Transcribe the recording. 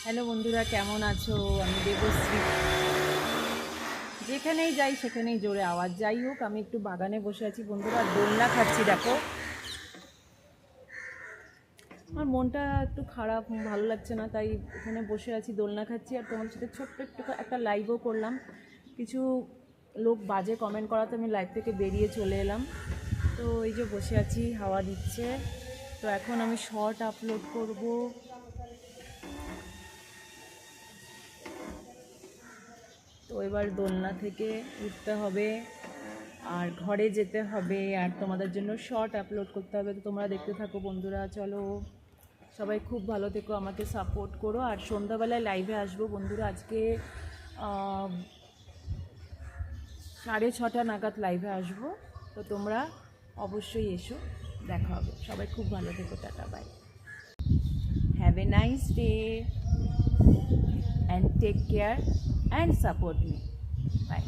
Hello বন্ধুরা, কেমন আছো? আমি দেবশ্রী। যেখানেই যাই সেখানেই জোরে আওয়াজ। যাই হোক, আমি একটু বাগানে বসে আছি বন্ধুরা, দোলনা খাচ্ছি। দেখো, আমার মনটা একটু খারাপ, ভালো লাগছে না, তাই এখানে বসে আছি, দোলনা খাচ্ছি। আর তোমার সাথে ছোট্ট একটু একটা লাইভও করলাম। কিছু লোক বাজে কমেন্ট করাতে আমি লাইভ থেকে বেরিয়ে চলে এলাম। তো এই যে বসে আছি, হাওয়া দিচ্ছে। তো এখন আমি শর্ট আপলোড করব। তো এবার দোলনা থেকে উঠতে হবে, আর ঘরে যেতে হবে, আর তোমাদের জন্য শর্ট আপলোড করতে হবে। তো তোমরা দেখতে থাকো বন্ধুরা। চলো, সবাই খুব ভালো থেকো, আমাকে সাপোর্ট করো। আর সন্ধ্যাবেলায় লাইভে আসবো বন্ধুরা। আজকে 6:30 নাগাদ লাইভে আসবো। তো তোমরা অবশ্যই এসো, দেখা হবে। সবাই খুব ভালো থেকো, tata, bye. Have a nice day and take care and support me. By.